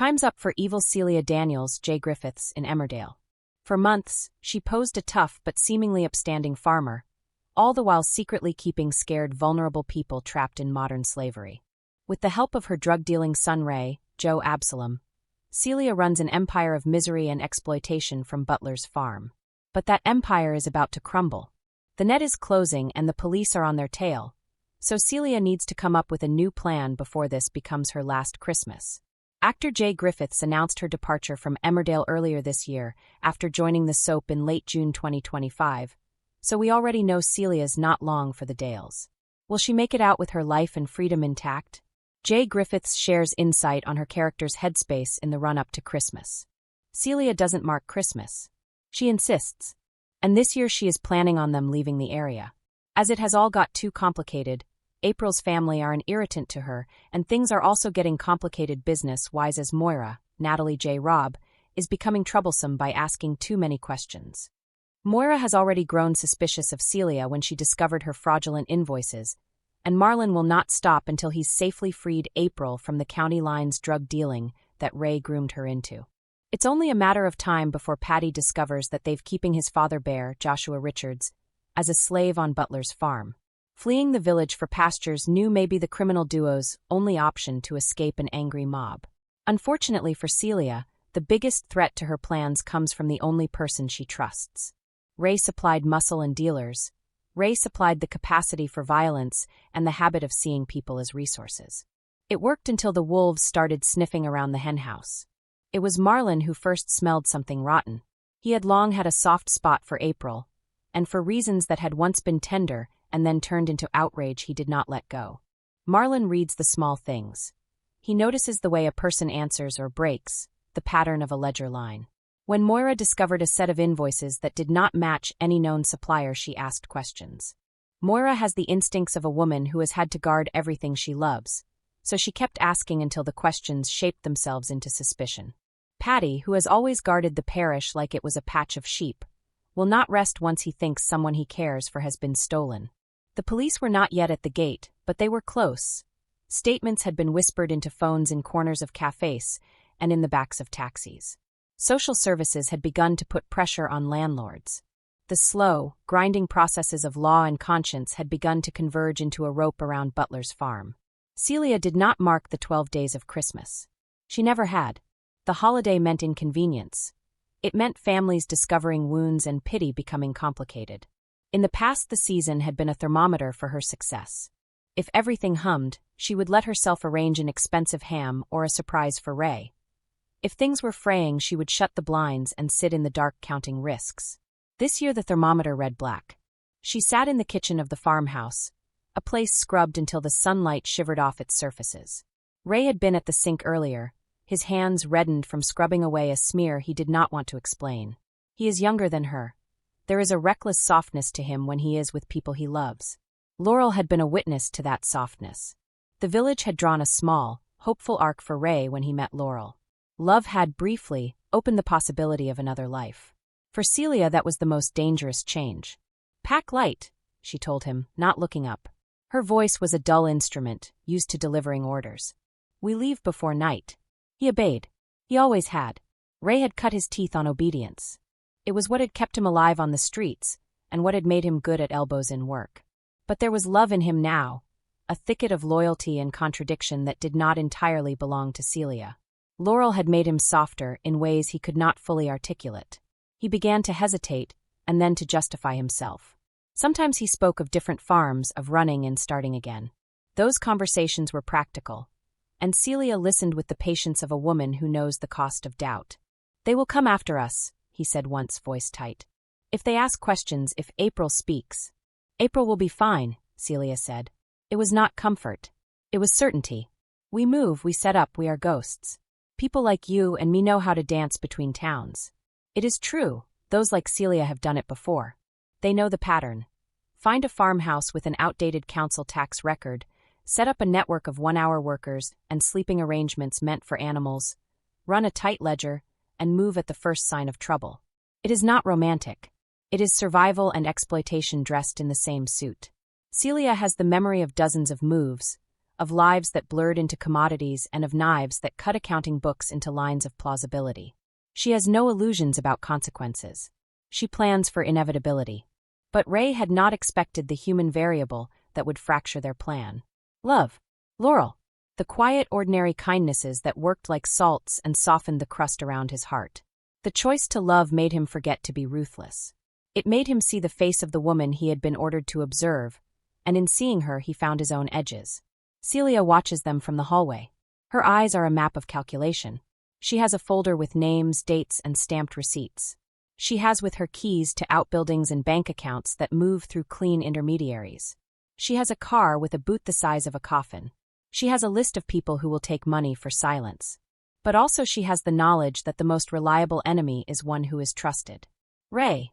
Time's up for evil Celia Daniels, J. Griffiths, in Emmerdale. For months, she posed a tough but seemingly upstanding farmer, all the while secretly keeping scared vulnerable people trapped in modern slavery. With the help of her drug-dealing son Ray, Joe Absalom, Celia runs an empire of misery and exploitation from Butler's farm. But that empire is about to crumble. The net is closing and the police are on their tail, so Celia needs to come up with a new plan before this becomes her last Christmas. Actor J. Griffiths announced her departure from Emmerdale earlier this year after joining the soap in late June 2025, so we already know Celia's not long for the Dales. Will she make it out with her life and freedom intact? J. Griffiths shares insight on her character's headspace in the run-up to Christmas. Celia doesn't mark Christmas. She insists. And this year she is planning on them leaving the area. As it has all got too complicated, April's family are an irritant to her, and things are also getting complicated business-wise as Moira, Natalie J. Robb, is becoming troublesome by asking too many questions. Moira has already grown suspicious of Celia when she discovered her fraudulent invoices, and Marlon will not stop until he's safely freed April from the county line's drug dealing that Ray groomed her into. It's only a matter of time before Paddy discovers that they've keeping his father bear, Joshua Richards, as a slave on Butler's farm. Fleeing the village for pastures new may be the criminal duo's only option to escape an angry mob. Unfortunately for Celia, the biggest threat to her plans comes from the only person she trusts. Ray supplied muscle and dealers. Ray supplied the capacity for violence and the habit of seeing people as resources. It worked until the wolves started sniffing around the henhouse. It was Marlon who first smelled something rotten. He had long had a soft spot for April, and for reasons that had once been tender and then turned into outrage he did not let go. Marlon reads the small things. He notices the way a person answers or breaks, the pattern of a ledger line. When Moira discovered a set of invoices that did not match any known supplier, she asked questions. Moira has the instincts of a woman who has had to guard everything she loves, so she kept asking until the questions shaped themselves into suspicion. Paddy, who has always guarded the parish like it was a patch of sheep, will not rest once he thinks someone he cares for has been stolen. The police were not yet at the gate, but they were close. Statements had been whispered into phones in corners of cafes and in the backs of taxis. Social services had begun to put pressure on landlords. The slow, grinding processes of law and conscience had begun to converge into a rope around Butler's farm. Celia did not mark the 12 days of Christmas. She never had. The holiday meant inconvenience. It meant families discovering wounds and pity becoming complicated. In the past, the season had been a thermometer for her success. If everything hummed, she would let herself arrange an expensive ham or a surprise for Ray. If things were fraying, she would shut the blinds and sit in the dark counting risks. This year the thermometer read black. She sat in the kitchen of the farmhouse, a place scrubbed until the sunlight shivered off its surfaces. Ray had been at the sink earlier, his hands reddened from scrubbing away a smear he did not want to explain. He is younger than her. There is a reckless softness to him when he is with people he loves. Laurel had been a witness to that softness. The village had drawn a small, hopeful arc for Ray when he met Laurel. Love had, briefly, opened the possibility of another life. For Celia, that was the most dangerous change. "Pack light," she told him, not looking up. Her voice was a dull instrument, used to delivering orders. "We leave before night." He obeyed. He always had. Ray had cut his teeth on obedience. It was what had kept him alive on the streets, and what had made him good at elbows-in work. But there was love in him now, a thicket of loyalty and contradiction that did not entirely belong to Celia. Laurel had made him softer in ways he could not fully articulate. He began to hesitate, and then to justify himself. Sometimes he spoke of different farms, of running and starting again. Those conversations were practical, and Celia listened with the patience of a woman who knows the cost of doubt. "They will come after us," he said once, voice tight. "If they ask questions, if April speaks." "April will be fine," Celia said. It was not comfort. It was certainty. "We move, we set up, we are ghosts. People like you and me know how to dance between towns." It is true, those like Celia have done it before. They know the pattern. Find a farmhouse with an outdated council tax record, set up a network of one-hour workers and sleeping arrangements meant for animals, run a tight ledger, and move at the first sign of trouble. It is not romantic. It is survival and exploitation dressed in the same suit. Celia has the memory of dozens of moves, of lives that blurred into commodities and of knives that cut accounting books into lines of plausibility. She has no illusions about consequences. She plans for inevitability. But Ray had not expected the human variable that would fracture their plan. Love. Laurel. The quiet, ordinary kindnesses that worked like salts and softened the crust around his heart. The choice to love made him forget to be ruthless. It made him see the face of the woman he had been ordered to observe, and in seeing her he found his own edges. Celia watches them from the hallway. Her eyes are a map of calculation. She has a folder with names, dates, and stamped receipts. She has with her keys to outbuildings and bank accounts that move through clean intermediaries. She has a car with a boot the size of a coffin. She has a list of people who will take money for silence. But also she has the knowledge that the most reliable enemy is one who is trusted. Ray,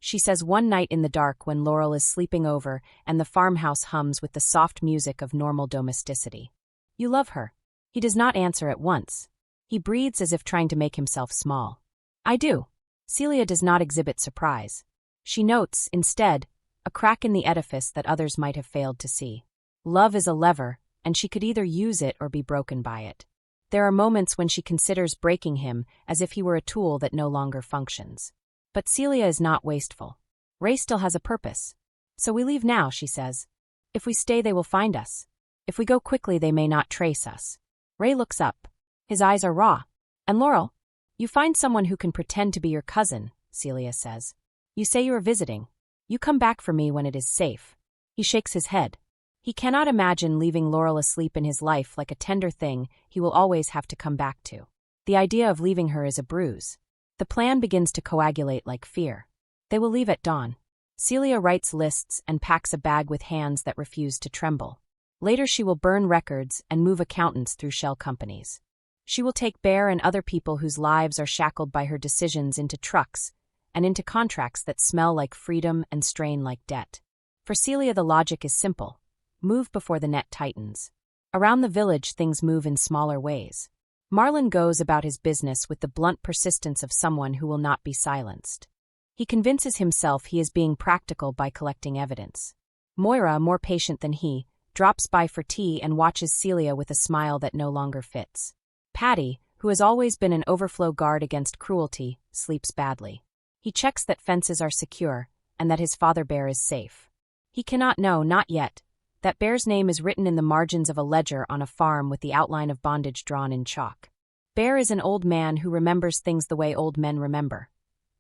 she says one night in the dark when Laurel is sleeping over and the farmhouse hums with the soft music of normal domesticity. You love her. He does not answer at once. He breathes as if trying to make himself small. I do. Celia does not exhibit surprise. She notes, instead, a crack in the edifice that others might have failed to see. Love is a lever, and she could either use it or be broken by it. There are moments when she considers breaking him as if he were a tool that no longer functions. But Celia is not wasteful. Ray still has a purpose. So we leave now, she says. If we stay, they will find us. If we go quickly, they may not trace us. Ray looks up. His eyes are raw. And Laurel, you find someone who can pretend to be your cousin, Celia says. You say you are visiting. You come back for me when it is safe. He shakes his head. He cannot imagine leaving Laurel asleep in his life like a tender thing he will always have to come back to. The idea of leaving her is a bruise. The plan begins to coagulate like fear. They will leave at dawn. Celia writes lists and packs a bag with hands that refuse to tremble. Later she will burn records and move accountants through shell companies. She will take Bear and other people whose lives are shackled by her decisions into trucks and into contracts that smell like freedom and strain like debt. For Celia the logic is simple. Move before the net tightens. Around the village things move in smaller ways. Marlon goes about his business with the blunt persistence of someone who will not be silenced. He convinces himself he is being practical by collecting evidence. Moira, more patient than he, drops by for tea and watches Celia with a smile that no longer fits. Patty, who has always been an overflow guard against cruelty, sleeps badly. He checks that fences are secure and that his father Bear is safe. He cannot know, not yet, that Bear's name is written in the margins of a ledger on a farm with the outline of bondage drawn in chalk. Bear is an old man who remembers things the way old men remember.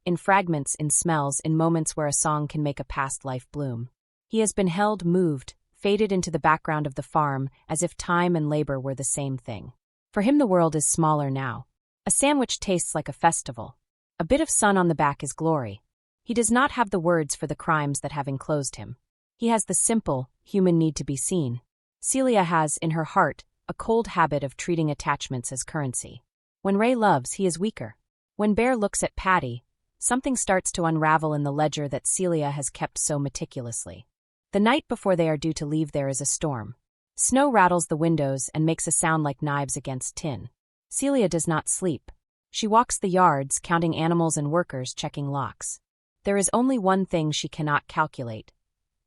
In fragments, in smells, in moments where a song can make a past life bloom. He has been held, moved, faded into the background of the farm as if time and labor were the same thing. For him the world is smaller now. A sandwich tastes like a festival. A bit of sun on the back is glory. He does not have the words for the crimes that have enclosed him. He has the simple, human need to be seen. Celia has, in her heart, a cold habit of treating attachments as currency. When Ray loves, he is weaker. When Bear looks at Patty, something starts to unravel in the ledger that Celia has kept so meticulously. The night before they are due to leave there is a storm. Snow rattles the windows and makes a sound like knives against tin. Celia does not sleep. She walks the yards, counting animals and workers, checking locks. There is only one thing she cannot calculate.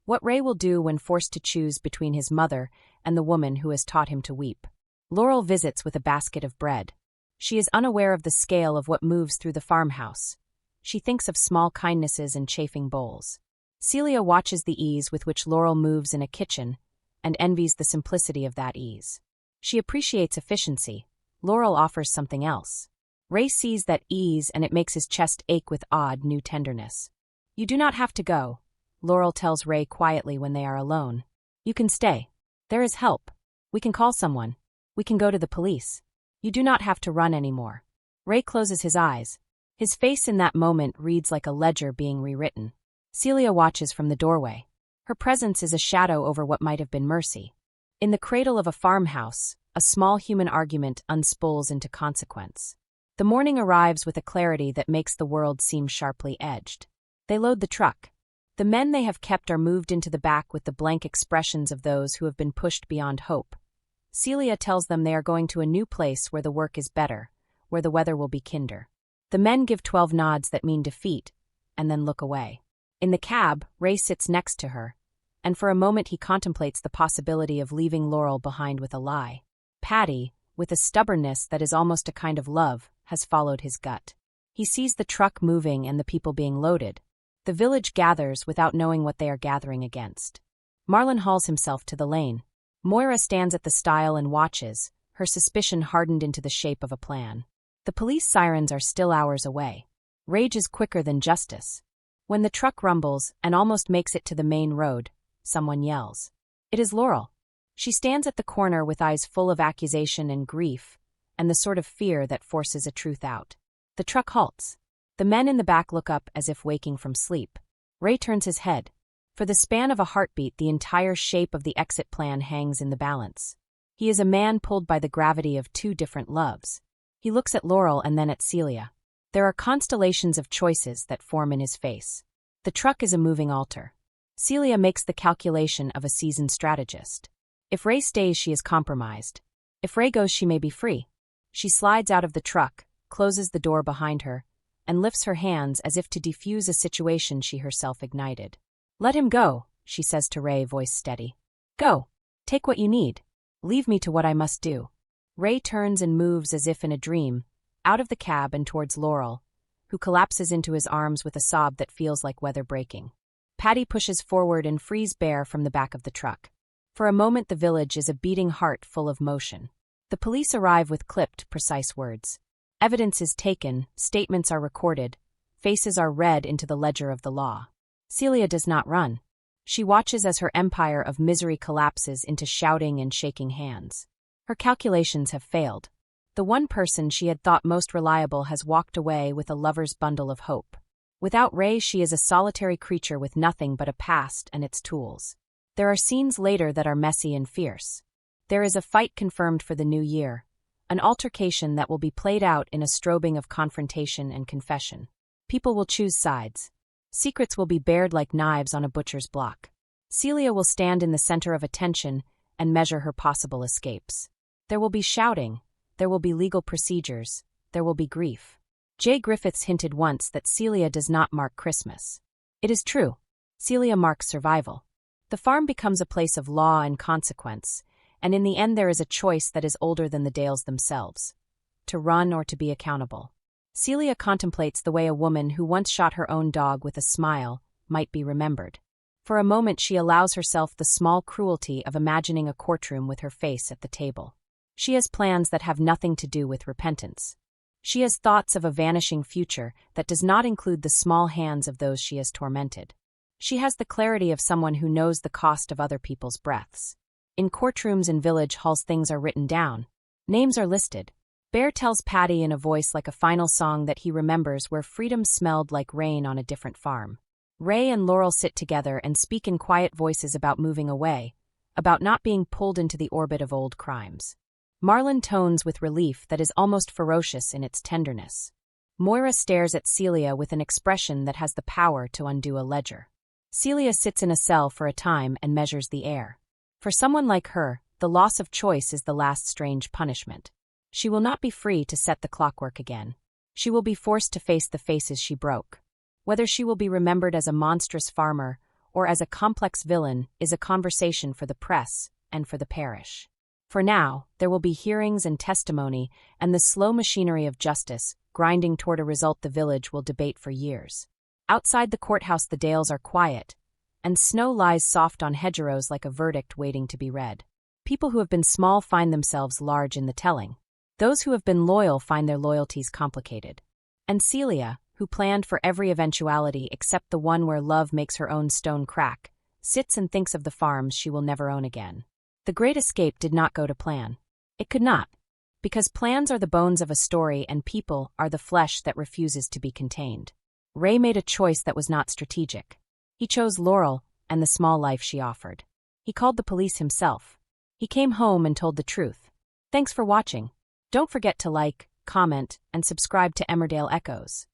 What Ray will do when forced to choose between his mother and the woman who has taught him to weep. Laurel visits with a basket of bread. She is unaware of the scale of what moves through the farmhouse. She thinks of small kindnesses and chafing bowls. Celia watches the ease with which Laurel moves in a kitchen and envies the simplicity of that ease. She appreciates efficiency. Laurel offers something else. Ray sees that ease and it makes his chest ache with odd, new tenderness. You do not have to go, Laurel tells Ray quietly when they are alone. You can stay. There is help. We can call someone. We can go to the police. You do not have to run anymore. Ray closes his eyes. His face in that moment reads like a ledger being rewritten. Celia watches from the doorway. Her presence is a shadow over what might have been mercy. In the cradle of a farmhouse, a small human argument unspools into consequence. The morning arrives with a clarity that makes the world seem sharply edged. They load the truck. The men they have kept are moved into the back with the blank expressions of those who have been pushed beyond hope. Celia tells them they are going to a new place where the work is better, where the weather will be kinder. The men give 12 nods that mean defeat, and then look away. In the cab, Ray sits next to her, and for a moment he contemplates the possibility of leaving Laurel behind with a lie. Patty, with a stubbornness that is almost a kind of love, has followed his gut. He sees the truck moving and the people being loaded. The village gathers without knowing what they are gathering against. Marlon hauls himself to the lane. Moira stands at the stile and watches, her suspicion hardened into the shape of a plan. The police sirens are still hours away. Rage is quicker than justice. When the truck rumbles and almost makes it to the main road, someone yells. It is Laurel. She stands at the corner with eyes full of accusation and grief, and the sort of fear that forces a truth out. The truck halts. The men in the back look up as if waking from sleep. Ray turns his head. For the span of a heartbeat, the entire shape of the exit plan hangs in the balance. He is a man pulled by the gravity of two different loves. He looks at Laurel and then at Celia. There are constellations of choices that form in his face. The truck is a moving altar. Celia makes the calculation of a seasoned strategist. If Ray stays, she is compromised. If Ray goes, she may be free. She slides out of the truck, closes the door behind her, and lifts her hands as if to defuse a situation she herself ignited. Let him go, she says to Ray, voice steady. Go. Take what you need. Leave me to what I must do. Ray turns and moves as if in a dream, out of the cab and towards Laurel, who collapses into his arms with a sob that feels like weather breaking. Patty pushes forward and frees Bear from the back of the truck. For a moment the village is a beating heart full of motion. The police arrive with clipped, precise words. Evidence is taken, statements are recorded, faces are read into the ledger of the law. Celia does not run. She watches as her empire of misery collapses into shouting and shaking hands. Her calculations have failed. The one person she had thought most reliable has walked away with a lover's bundle of hope. Without Ray, she is a solitary creature with nothing but a past and its tools. There are scenes later that are messy and fierce. There is a fight confirmed for the new year, an altercation that will be played out in a strobing of confrontation and confession. People will choose sides. Secrets will be bared like knives on a butcher's block. Celia will stand in the center of attention and measure her possible escapes. There will be shouting, there will be legal procedures, there will be grief. Jay Griffiths hinted once that Celia does not mark Christmas. It is true. Celia marks survival. The farm becomes a place of law and consequence, and in the end there is a choice that is older than the Dales themselves: to run or to be accountable. Celia contemplates the way a woman who once shot her own dog with a smile might be remembered. For a moment she allows herself the small cruelty of imagining a courtroom with her face at the table. She has plans that have nothing to do with repentance. She has thoughts of a vanishing future that does not include the small hands of those she has tormented. She has the clarity of someone who knows the cost of other people's breaths. In courtrooms and village halls things are written down. Names are listed. Bear tells Patty in a voice like a final song that he remembers where freedom smelled like rain on a different farm. Ray and Laurel sit together and speak in quiet voices about moving away, about not being pulled into the orbit of old crimes. Marlon tones with relief that is almost ferocious in its tenderness. Moira stares at Celia with an expression that has the power to undo a ledger. Celia sits in a cell for a time and measures the air. For someone like her, the loss of choice is the last strange punishment. She will not be free to set the clockwork again. She will be forced to face the faces she broke. Whether she will be remembered as a monstrous farmer or as a complex villain is a conversation for the press and for the parish. For now, there will be hearings and testimony and the slow machinery of justice, grinding toward a result the village will debate for years. Outside the courthouse the Dales are quiet, and snow lies soft on hedgerows like a verdict waiting to be read. People who have been small find themselves large in the telling. Those who have been loyal find their loyalties complicated. And Celia, who planned for every eventuality except the one where love makes her own stone crack, sits and thinks of the farms she will never own again. The Great Escape did not go to plan. It could not. Because plans are the bones of a story and people are the flesh that refuses to be contained. Ray made a choice that was not strategic. He chose Laurel and the small life she offered. He called the police himself. He came home and told the truth. Thanks for watching. Don't forget to like, comment, and subscribe to Emmerdale Echoes.